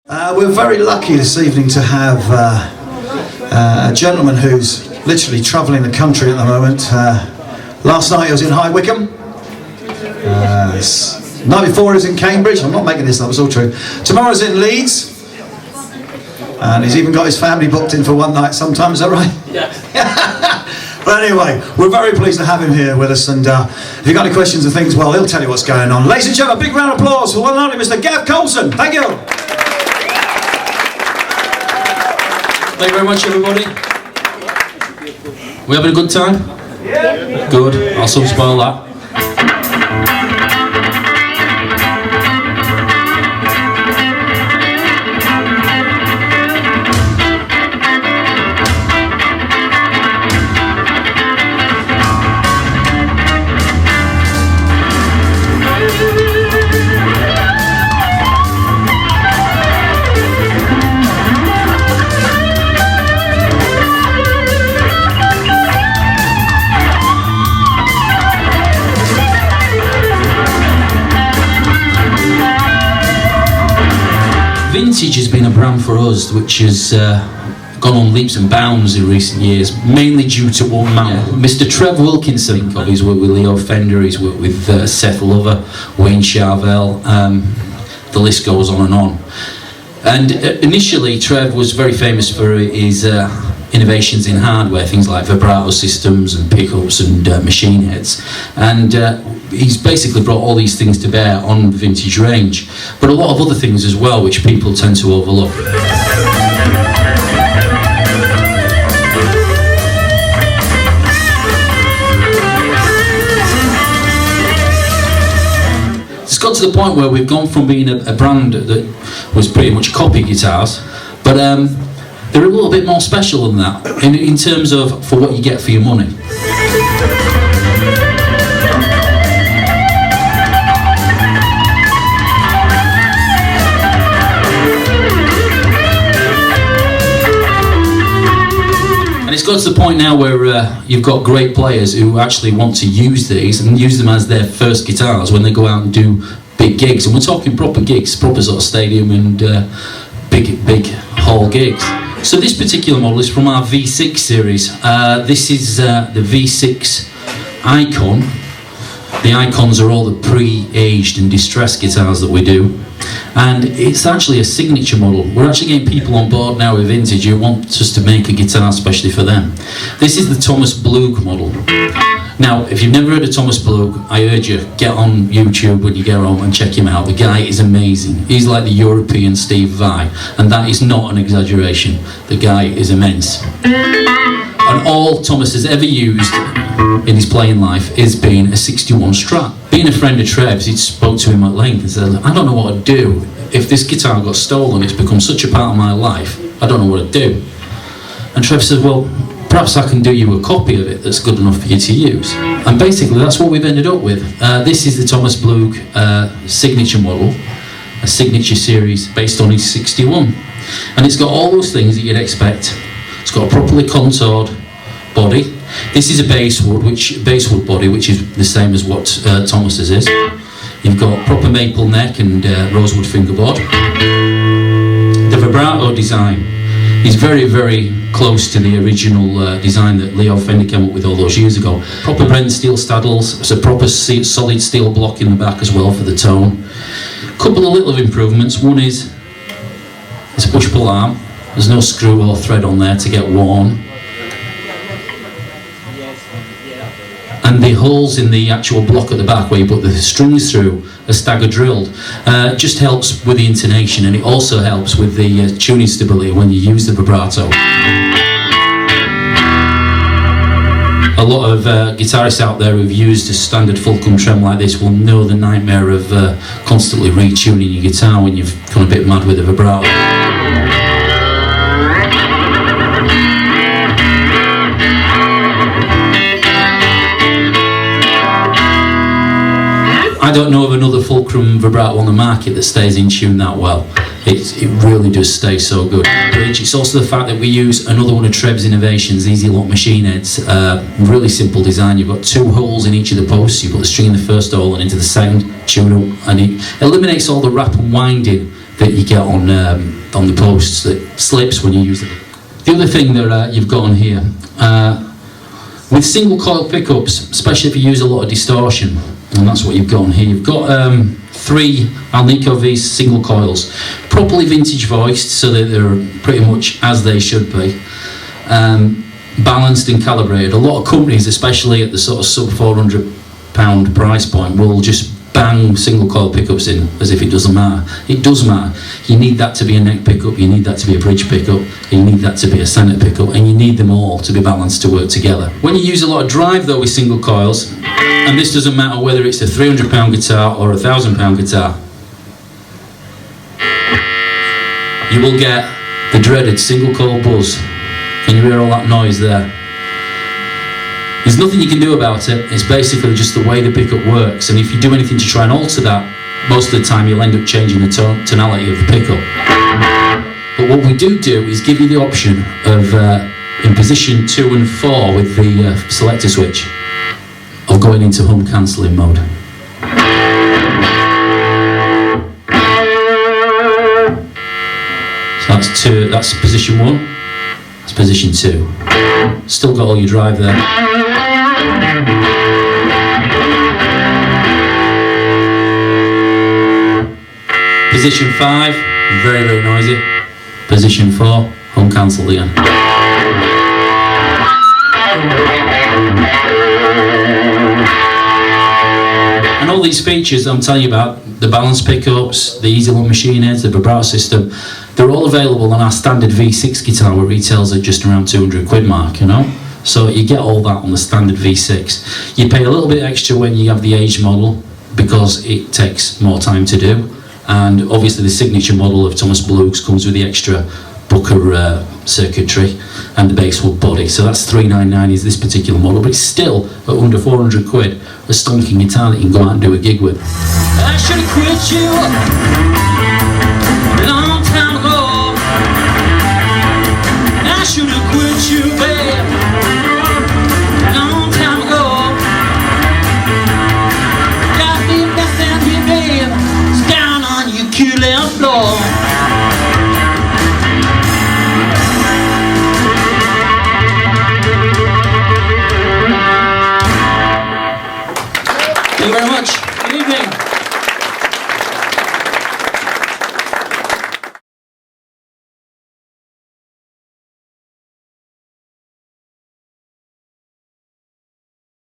We're very lucky this evening to have a gentleman who's literally travelling the country at the moment. Last night he was in High Wycombe. Night before he was in Cambridge. I'm not making this up, it's all true. Tomorrow's in Leeds. And he's even got his family booked in for one night sometimes, is that right? Yeah. But anyway, we're very pleased to have him here with us, and if you've got any questions and things, well, he'll tell you what's going on. Ladies and gentlemen, a big round of applause for one and only Mr. Gav Coulson. Thank you. Thank you very much, everybody. We having a good time? Yeah. Good. I'll soon spoil that. Vintage has been a brand for us which has gone on leaps and bounds in recent years, mainly due to one man, Mr. Trev Wilkinson. He's worked with Leo Fender, he's worked with Seth Lover, Wayne Charvel, the list goes on and on. And initially Trev was very famous for his innovations in hardware, things like vibrato systems and pickups and machine heads, and he's basically brought all these things to bear on the vintage range, but a lot of other things as well which people tend to overlook. It's got to the point where we've gone from being a brand that was pretty much copy guitars, but they're a little bit more special than that in terms of for what you get for your money. And it's got to the point now where you've got great players who actually want to use these and use them as their first guitars when they go out and do big gigs. And we're talking proper gigs, proper sort of stadium and big hall gigs. So this particular model is from our V6 series. This is the V6 Icon. The Icons are all the pre-aged and distressed guitars that we do. And it's actually a signature model. We're actually getting people on board now with Vintage who want us to make a guitar especially for them. This is the Thomas Blug model. Now, if you've never heard of Thomas Blug, I urge you, get on YouTube when you get home and check him out. The guy is amazing. He's like the European Steve Vai, and that is not an exaggeration. The guy is immense. And all Thomas has ever used in his playing life is being a 61 Strat. Being a friend of Trev's, he spoke to him at length and said, I don't know what I'd do. If this guitar got stolen, it's become such a part of my life, I don't know what I'd do. And Trev said, well, perhaps I can do you a copy of it that's good enough for you to use. And basically that's what we've ended up with. This is the Thomas Blug signature model, a signature series based on his 61. And it's got all those things that you'd expect. It's got a properly contoured body. This is a basswood body, which is the same as what Thomas's is. You've got proper maple neck and rosewood fingerboard. The vibrato design is very, very close to the original design that Leo Fender came up with all those years ago. Proper Bren steel saddles, it's a proper solid steel block in the back as well for the tone. Couple of little improvements. One is it's a push-pull arm. There's no screw or thread on there to get worn. And the holes in the actual block at the back where you put the strings through are stagger drilled. Just helps with the intonation, and it also helps with the tuning stability when you use the vibrato. A lot of guitarists out there who've used a standard Fulcrum trem like this will know the nightmare of constantly retuning your guitar when you've gone a bit mad with the vibrato. I don't know of another Fulcrum vibrato on the market that stays in tune that well. It really does stay so good. It's also the fact that we use another one of Trev's innovations, Easy Lock machine heads. Really simple design. You've got two holes in each of the posts. You put the string in the first hole and into the second, tune up, and it eliminates all the wrap and winding that you get on on the posts that slips when you use it. The other thing that you've got on here, with single coil pickups, especially if you use a lot of distortion, and that's what you've got on here, you've got 3 Alnico V single coils, properly vintage voiced so that they're pretty much as they should be, balanced and calibrated. A lot of companies, especially at the sort of sub £400 price point, will just bang single coil pickups in as if it doesn't matter. It does matter. You need that to be a neck pickup, you need that to be a bridge pickup, you need that to be a centre pickup, and you need them all to be balanced to work together. When you use a lot of drive though with single coils, and this doesn't matter whether it's a £300 guitar or a £1,000 guitar, you will get the dreaded single coil buzz. Can you hear all that noise there? There's nothing you can do about it. It's basically just the way the pickup works, and if you do anything to try and alter that, most of the time you'll end up changing the tonality of the pickup. But what we do is give you the option of, in position 2 and 4 with the selector switch, of going into hum cancelling mode. So that's position 1, that's position 2. Still got all your drive there. Position 5, very, very noisy. Position 4, hum cancelled again. And all these features I'm telling you about, the balance pickups, the easy one machine heads, the vibrato system, they're all available on our standard V6 guitar, where it retails at just around 200 quid mark, you know? So you get all that on the standard V6. You pay a little bit extra when you have the aged model, because it takes more time to do. And obviously the signature model of Thomas Blug's comes with the extra Booker circuitry and the basswood body. So that's $399 is this particular model, but it's still at under 400 quid, a stonking guitar that you can go out and do a gig with. I should have quit you a long time ago. I should have quit you, babe, a long time ago. Got me back down here, babe, it's down on your cute little floor. Thank you very much. Good evening.